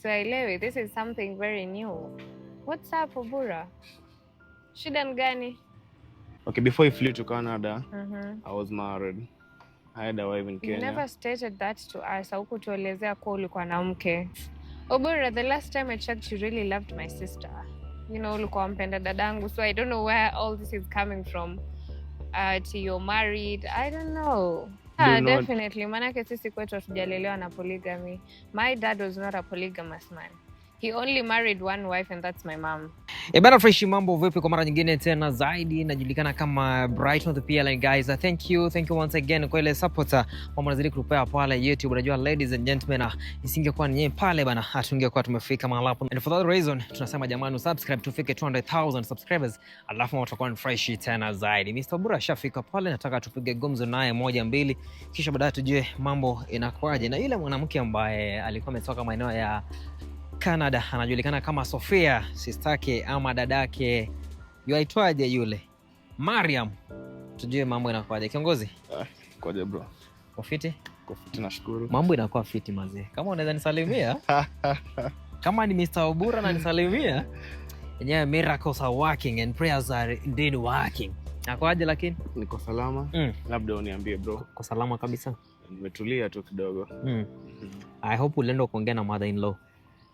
Sielewi, this is something very new. What's up, Obura? Shida ni gani? Okay, before I flew to Canada, I was married. I had a wife in Kenya. You never stated that to us. Haukutuelezea kuwa ulikuwa na mke. Obura, the last time I checked, you really loved my sister. You know, ulikuwa mpenda dadangu, so I don't know where all this is coming from. Till you're married, I don't know. Definitely. Manake sisi kwetu hatujalelewa na polygamy. My dad was not a polygamous man. He only married one wife and that's my mom. Bana fresh, mambo vipi? Kwa mara nyingine tena zaidi najulikana kama Brighton the PLN guys. Thank you once again kwa ile support kwa mnazidi kupea pale YouTube. Unajua ladies and gentlemen, isingekuwa nyenye pale bana, hatungekuwa tumefika mahali hapo. And for that reason tunasema jamani, subscribe tufike 200,000 subscribers, alafu tutakuwa fresh tena zaidi. Mr. Obura shafika pale, nataka tupige gumzo naye moja mbili, kisha baadaye tujue mambo inakwaje. Na yule mwanamke ambaye alikuwa ametoka maeneo ya Canada anajulikana kama Sofia, sistake ama dadake. Yuaitwaje yule? Mariam. Tujue mambo inakwaje kiongozi? Kwaje bro? Kwa fiti? Kwa fiti nashukuru. Mambo inakuwa fiti mazee. Kama unaweza nisalimia? Kama ni Mr. Obura na nisalimia? Yenyewe miracles are working and prayers are indeed working. Nakwaje lakini? Niko salama. Labda uniambie bro. Kwa salama kabisa. Nimetulia tu kidogo. I hope ulienda kuongea na mother-in-law.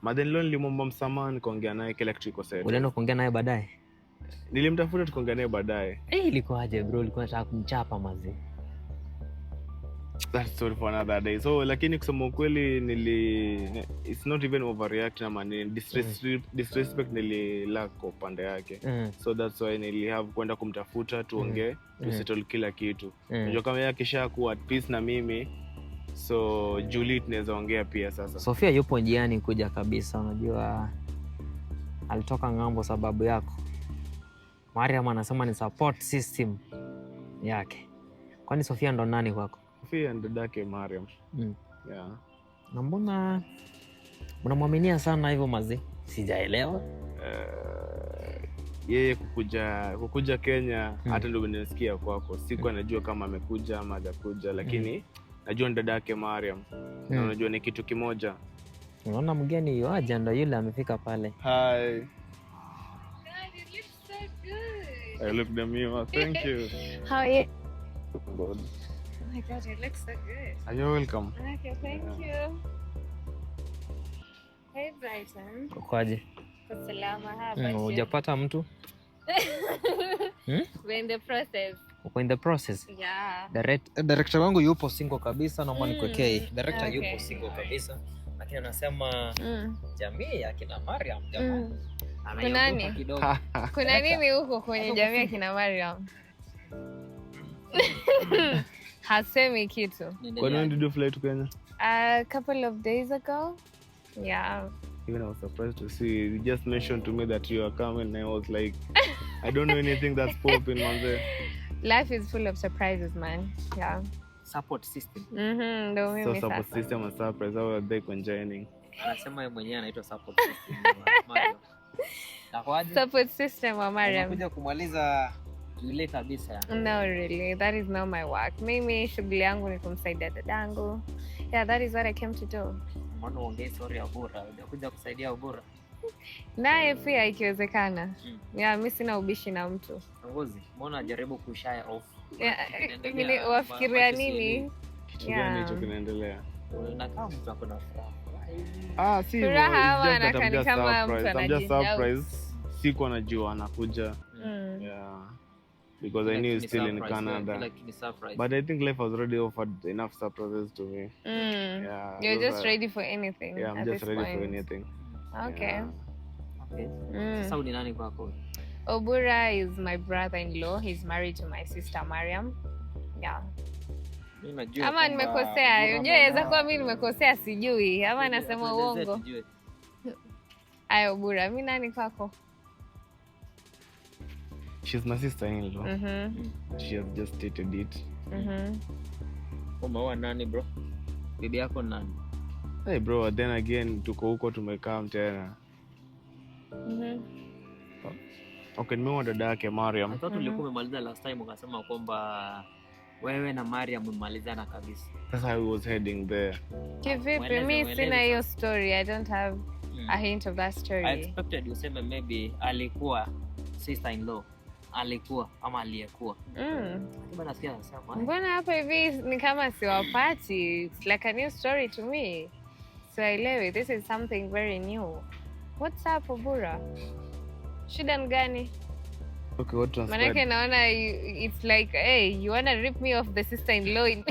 Mother-in-law nilimwomba msamaha, nikaongea naye kila kitu iko sawa. Ulienda kuongea naye baadaye? Nilimtafuta tukaongea naye baadaye. Ilikuwaje bro? Ulikuwa unataka kumchapa mazee? That's story for another day. So lakini kusema ukweli it's not even overreact na disrespect nililack kwa upande yake. So that's why have kwenda kumtafuta tuongee, to settle kila kitu. Unajua kama yeye akishakuwa at peace na mimi, so Julie tunaweza ongea pia sasa. Sofia yupo njiani kuja kabisa, unajua alitoka ngambo sababu yako. Mariam anasema ni support system yake. Kwani Sofia ndo nani kwako? Sofia ndo dadake Mariam. Yeah. Na mbona unamwaminia sana hivyo mazi? Sijaelewa. Yeye kukuja Kenya hata ndio nimesikia kwako. Sikuwa najua kama amekuja ama hajakuja, lakini najua ni dadake Mariam. Na unajua ni kitu kimoja. Unaona mgeni yuaje ndo yule amefika pale. Hi. God, you look so good. I look demure. Thank you. How are you? Good. Oh my God, you look so good. Are you welcome? Okay, thank you. Hey Brighton. Kwaje? Kwa salama hapa. Hujapata mtu? We're in the process. Uko in the process? Yeah. Director wangu yupo single kabisa, naomba nikwekee. Director yupo single kabisa. Lakini anasema jamii ya kina Mariam jamani. Kunani? Kuna nini huko kwenye jamii ya kina Mariam? Hasemi kitu. When did you fly to Kenya? A couple of days ago. Yeah. Even I was surprised to see you just mentioned to me that you are coming, and I was like, I don't know anything that's popping on there. Life is full of surprises, man. Yeah. Support system. Ndo mimi So support system and surprise, how are they conjoining? Anasema yeye mwenyewe anaitwa support system. Nakwaje? Support system wa Mariam. Unakuja kumaliza yule kabisa. No, really. That is not my work. Mimi shughuli yangu ni kumsaidia dadangu. Yeah, that is what I came to do. Mbona ongea story ya Obura? Unakuja kusaidia Obura? Naye pia ikiwezekana. Yeah, mimi sina ubishi na mtu. Kiongozi, mbona jaribu kushare off? Lakini wafikiria nini? Kitu gani hicho kinaendelea? Unakaa mtu akona furaha. Si furaha anakani kama mtu anajidoubt. Sikuwa najua anakuja. Yeah. Because I knew he's still in Canada. But I think life has already offered enough surprises to me. Yeah, you're just ready for anything. Yeah, I'm just ready for anything. Okay. Sasa ni nani kwako? Obura is my brother-in-law. He's married to my sister Mariam. Yeah. Ama nimekosea. Unajua inaweza kuwa mimi nimekosea sijui. Ama nasema uongo. Ayo Obura, mimi nani kwako? She's my sister-in-law. She has just stated it. Umeoa nani bro? Bibi yako nani? Hey bro, then again tuko huko tumekaa tena. Okay, nimeoa dada yake Mariam. Hata tulikuwa tumemaliza last time ukasema kwamba wewe na Mariam mmalizana kabisa. That's how I was heading there. Kivipi? Mi sina hiyo story. I don't have a hint of that story. I expected you say maybe alikuwa sister-in-law. Alikuwa ama aliyekuwa. Mbona hapa hivi ni kama siwapati? It's like a new story to me. So elewi, this is something very new. What's up, Obura? Shida gani? Okay, what transpired? Manake naona it's like, hey, you wanna rip me off the sister-in-law.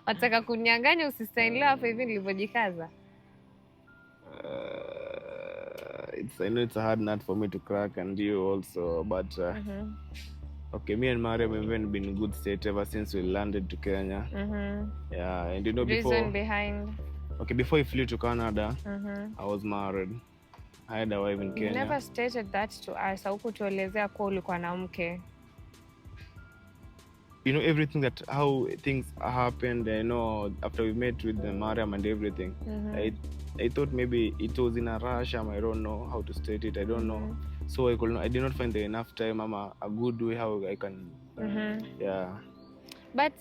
Wataka kunyang'anya sister-in-law hapa hivi nilivyojikaza. I know it's a hard nut for me to crack, and you also, but okay, me and Mariam have even been in good state ever since we landed to Kenya. Yeah, and you know, reason behind. Okay, before I flew to Canada, I was married. I had a wife in Kenya. You never stated that to us. Haukutuelezea kuwa ulikuwa na mke. You know, everything how things happened, I know, after we met with Mariam and everything, I thought maybe it was in a rush. I don't know how to state it. I don't know. So I did not find enough time. A good way how I can. Yeah. But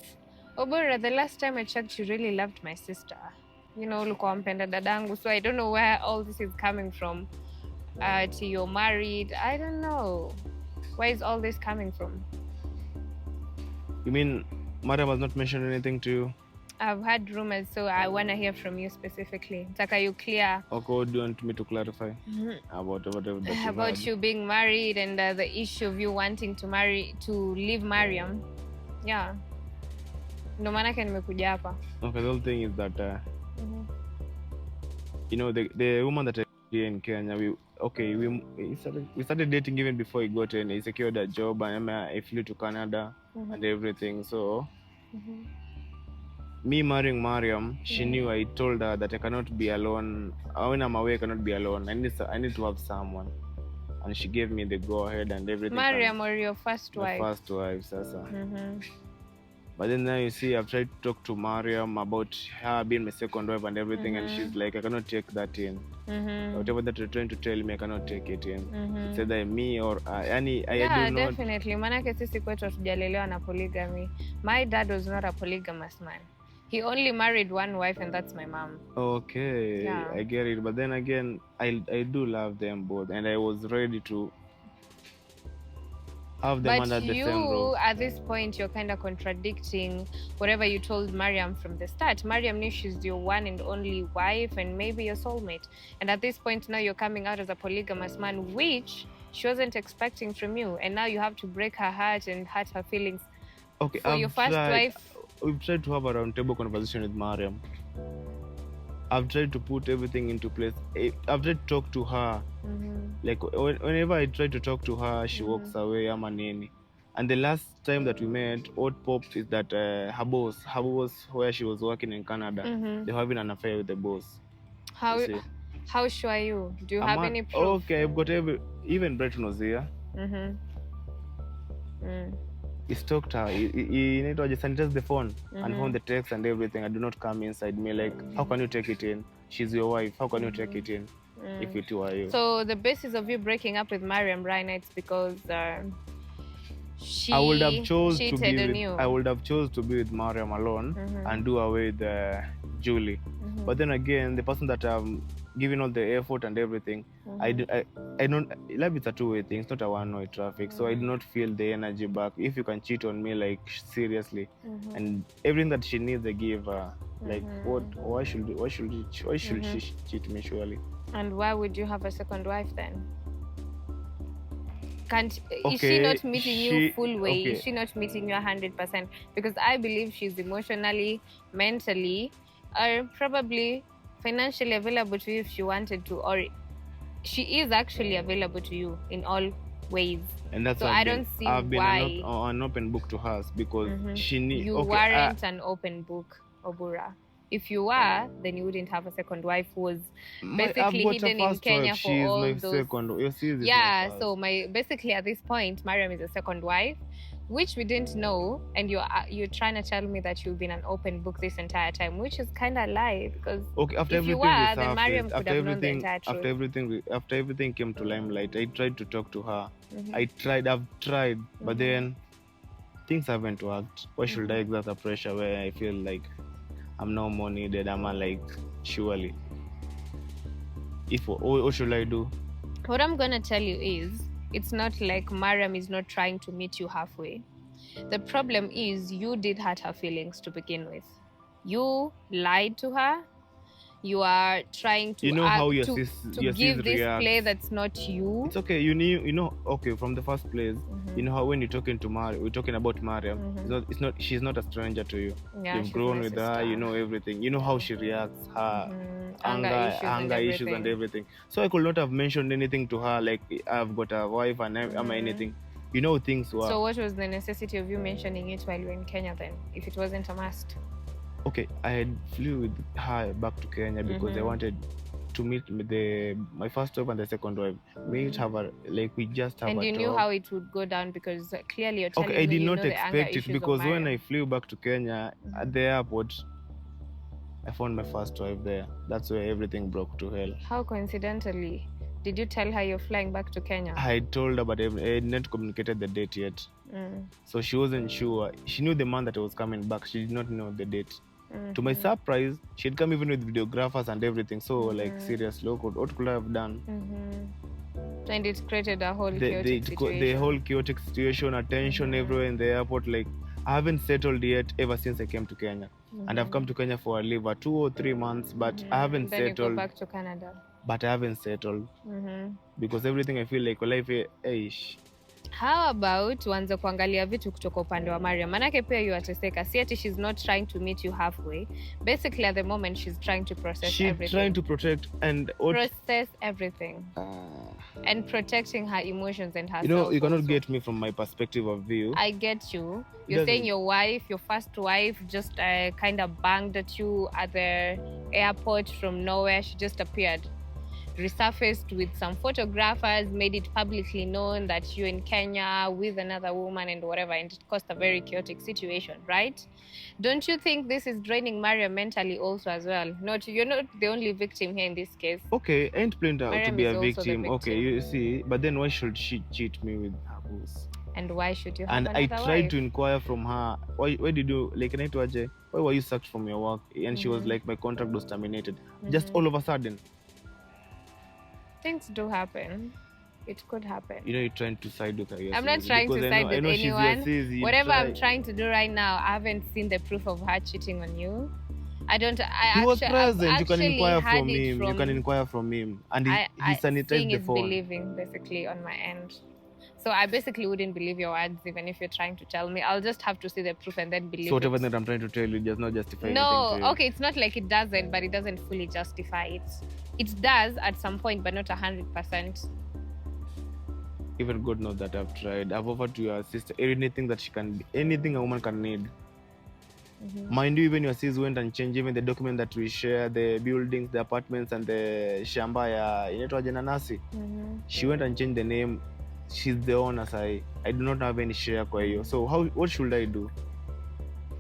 Obura, the last time I checked, you really loved my sister. You know, ulikuwa mpenda dadangu. So I don't know where all this is coming from. Till you're married. I don't know. Where is all this coming from? You mean Mariam has not mentioned anything to you? I've heard rumors, so I want to hear from you specifically. Taka, you clear? Okay, what do you want me to clarify? About whatever that about you being married and the issue of you wanting to leave Mariam. Yeah. No maanake nimekuja hapa. Okay, the whole thing is that you know, the woman that I did in Kenya, we started dating even before he got in. He secured a job, and I flew to Canada and everything. So me marrying Mariam, she knew. I told her that I cannot be alone. When I'm away, I cannot be alone. I need to have someone, and she gave me the go ahead and everything. Mariam or your first wife? My first wife, Sasa. But then now you see, I've tried to talk to Mariam about her being my second wife and everything, and she's like, I cannot take that in. Whatever that you're trying to tell me, I cannot take it in. It's either me or I do not. Definitely. Manake sisi kwetu hatujalelewa na polygamy. My dad was not a polygamous man. He only married one wife, and that's my mom. Okay, yeah. I get it. But then again, I do love them both, and I was ready to have them under the same roof. But you, at this point, you're kind of contradicting whatever you told Mariam from the start. Mariam knew she's your one and only wife and maybe your soulmate. And at this point, now you're coming out as a polygamous man, which she wasn't expecting from you. And now you have to break her heart and hurt her feelings. Okay, for your first wife. We've tried to have a roundtable conversation with Mariam. I've tried to put everything into place. I've tried to talk to her. Like whenever I try to talk to her, she walks away. And the last time that we met, what popped is that her boss, where she was working in Canada, they were having an affair with the boss. How sure are you? Do you have any proof? Okay, I've got even Brighton was here. He stalked her. He just sanitized the phone and found the text and everything. I do not come inside me. Like, how can you take it in? She's your wife. How can you take it in if it were you? So the basis of you breaking up with Mariam right now, it's because she I would have chose cheated on you. I would have chose to be with Mariam alone and do away with Julie. But then again, the person that giving all the effort and everything, I don't. Love is a two-way thing. It's not a one-way traffic. So I do not feel the energy back. If you can cheat on me, like seriously, and everything that she needs, I give her. Like what? Why should she cheat me? Surely. And why would you have a second wife then? Is she not meeting you full way? Is she not meeting you 100%? Because I believe she's emotionally, mentally, or probably financially available to you if she wanted to, or she is actually available to you in all ways. And that's so I don't see I've been why an open book to her because she needs. You weren't an open book, Obura. If you were, then you wouldn't have a second wife who was basically hidden in Kenya wife. for She's all my those. Second. So basically at this point, Mariam is a second wife, which we didn't know, and you're trying to tell me that you've been an open book this entire time, which is kind of a lie because if you were, then Mariam could have known the entire truth. After everything came to limelight, I tried to talk to her. I've tried, but then things haven't worked. Why should I exert the pressure where I feel like I'm no more needed? I'm like, surely. What should I do? What I'm gonna tell you is, it's not like Mariam is not trying to meet you halfway. The problem is you did hurt her feelings to begin with. You lied to her. You are trying to how your to give this play that's not you. It's okay. Okay, from the first place, you know how when you're talking to we're talking about Mariam, she's not a stranger to you. Yeah, you've grown with her, you know everything. You know how she reacts, her anger issues and everything. So I could not have mentioned anything to her like I've got a wife and anything. You know things were. So what was the necessity of you mentioning it while you were in Kenya then, if it wasn't a must? Okay, I had flew with her back to Kenya because I wanted to meet my first wife and the second wife. We just have and a you talk. knew how it would go down because clearly you're telling me I did me not expect it because when I flew back to Kenya at the airport, I found my first wife there. That's where everything broke to hell. How coincidentally? Did you tell her you're flying back to Kenya? I told her, but I had not communicated the date yet. So she wasn't sure. She knew the month that I was coming back. She did not know the date. To my surprise, she had come even with videographers and everything. So, like, seriously, what could I have done? And it created a whole chaotic situation. The whole chaotic situation, attention everywhere in the airport. Like, I haven't settled yet ever since I came to Kenya. And I've come to Kenya for a leave for 2 or 3 months, but I haven't then settled. Then you go back to Canada. But I haven't settled. Because everything I feel like life is. How about tuanze kuangalia vitu kutoka upande wa Mariam? Manake pia yuateseka. See ati she's not trying to meet you halfway. Basically at the moment she's trying to process everything. She's trying to protect and process everything. And protecting her emotions and herself. You know, you cannot get me from my perspective of view. I get you. You're saying your first wife just kind of banged at you at the airport from nowhere. She just appeared. Resurfaced with some photographers, made it publicly known that you're in Kenya with another woman and whatever, and it caused a very chaotic situation, right? Don't you think this is draining Mariam mentally also as well? You're not the only victim here in this case. Okay, I ain't planned out to be a victim. Okay, you see, but then why should she cheat me with her boss? And why should you have another wife? And I tried to inquire from her, why did you, like, why were you sacked from your work? And she was like, my contract was terminated. Just all of a sudden. Things do happen. It could happen. You know, you're trying to side with her. I'm not trying to side with anyone. Whatever I'm trying to do right now, I haven't seen the proof of her cheating on you. He was present. You can inquire from him. You can inquire from him. And he sanitized the phone. Believing, basically, on my end. So I basically wouldn't believe your words even if you're trying to tell me. I'll just have to see the proof and then believe. So whatever that I'm trying to tell you does not justify anything to you. Okay, it's not like it doesn't, but it doesn't fully justify it. It does at some point, but not 100%. Even God knows that I've tried. I've offered to your sister anything that she can, anything a woman can need. Mind you, even your sis went and changed even the document that we share, the buildings, the apartments, and the shamba ya inaitwa Jananasi. She went and changed the name. She's the owner. I do not have any share kwa hiyo. So what should I do?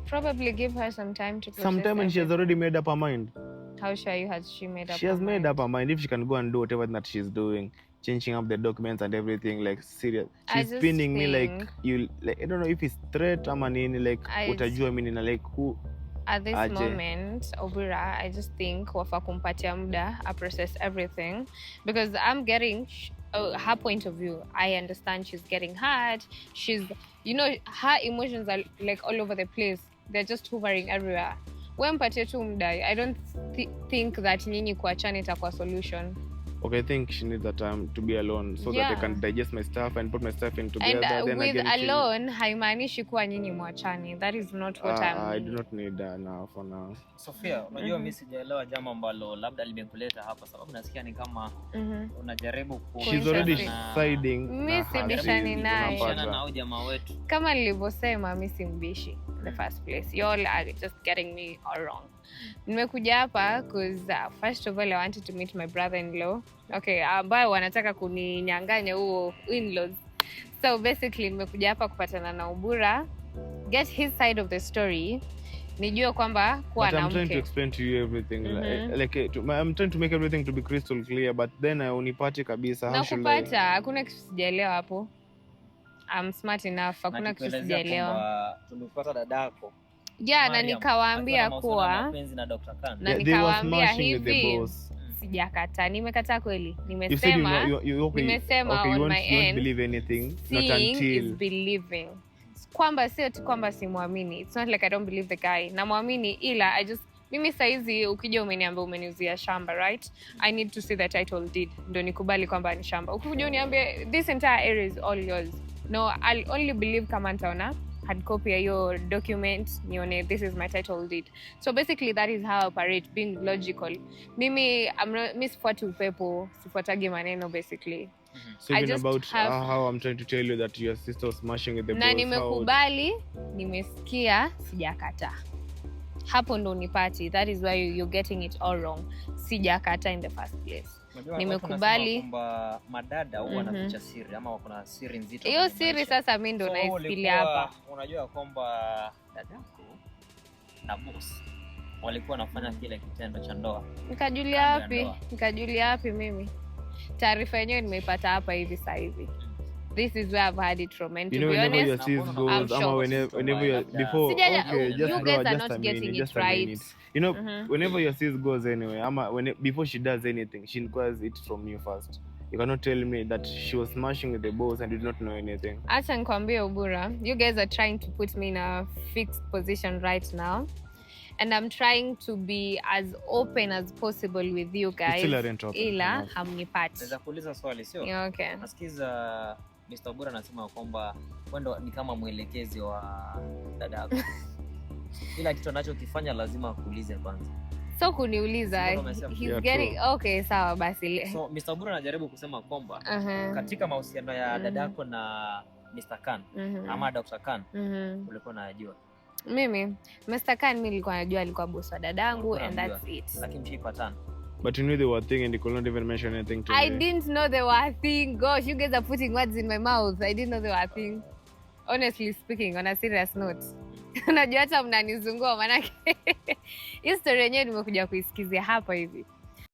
Probably give her some time to process. Some time, and she has already made up her mind. How sure has she made up her mind? She has made up her mind. If she can go and do whatever that she's doing, changing up the documents and everything, like serious. She's pinning me like you. Like I don't know if it's threat or nini. Like utajua mimi nina like who. At this moment, Obura, I just think wafa kumpatia muda I process everything because I'm getting her point of view. I understand she's getting hurt. She's, her emotions are like all over the place. They're just hovering everywhere. When mpatie tu muda, I don't think that nyinyi kuachana itakuwa solution. Okay, I think she needs that time to be alone so that I can digest my stuff and put my stuff in together. And then with alone, haimaanishi kuwa nyinyi mwachani. That is not what I do not need that now for now. Sophia, unajua mimi sijaelewa jambo ambalo labda limekuleta hapa sababu nasikia ni kama unajaribu She's already siding. Mimi sibishani naye. Na jamaa wetu. Kama nilivyosema mimi simbishi in the first place. You all are just getting me all wrong. Nimekuja hapa because first of all I wanted to meet my brother-in-law. Okay, ambaye wanataka kuninyang'anya huo in-laws. So basically nimekuja hapa kupatana na Obura, get his side of the story. Nijue kwamba kuwa na mke. I'm trying to explain to you everything. I'm trying to make everything to be crystal clear, but then unipate kabisa. Nakupata, hakuna kitu sijaelewa hapo. I'm smart enough. Hakuna kitu sijaelewa. Tumepata dadako. Yeah, na nikawaambia kuwa mapenzi na Dr. Khan. Na nikawaambia hivi. Sijakataa. Nimekataa kweli. Nimesema on my end. Believe anything. Not until is believing. Kwamba sio tu kwamba simuamini. It's not like I don't believe the guy. Namuamini ila mimi saizi ukija umeniambia umeniuzia shamba, right? I need to see the title deed. Ndio nikubali kwamba ni shamba. Ukija uniambie this entire area is all yours. No, I'll only believe kama nitaona hard copy ya your document, nione this is my title deed. So basically that is how I operate, being logical. Mimi sifuati upepo, sifuatagi maneno basically. So even about how I'm trying to tell you that your sister was smashing with the boss. Na nimekubali, nimesikia, sijakataa. Hapo ndo unipati. That is why you're getting it all wrong. Sijakataa in the first place. Nimekubali kwamba madada huwa wanaficha siri ama wako na siri nzito. Hiyo siri sasa mimi ndo naisikia hapa. Unajua kwamba dadako na boss walikuwa wanafanya kile kitendo cha ndoa. Nikajulia wapi mimi? Taarifa yenyewe nimeipata hapa hivi sasa hivi. This is where I've had it from. And to be honest, whenever your sis goes, whenever you before, okay, you guys are not getting it right. You know, whenever your sis goes anyway, before she does anything, she inquires it from you first. You cannot tell me that she was smashing with the boss and did not know anything. Acha nikwambie Obura, you guys are trying to put me in a fixed position right now. And I'm trying to be as open as possible with you guys. Ila hamnipati. Naweza kuuliza swali sio? Yeah, okay. Nasikiza Mr. Obura anasema kwamba wewe ni kama mwelekezi wa dadako. Ila kitu anachokifanya lazima akuulize kwanza. So kuniuliza he's getting okay, sawa basi. So Mr. Obura anajaribu kusema kwamba katika mahusiano ya dadako na Mr. Khan ama Dr. Khan ulikuwa unajua. Mimi Mr. Khan mimi nilikuwa najua alikuwa boss wa dadangu and that's it. Lakini mshipatana. But you knew they were a thing and you could not even mention anything to me. I didn't know they were a thing. Gosh, you guys are putting words in my mouth. I didn't know they were a thing. Honestly speaking, on a serious note. Unajua hata mnanizungua manake. Hii story yenyewe nimekuja kuisikizia hapa hivi.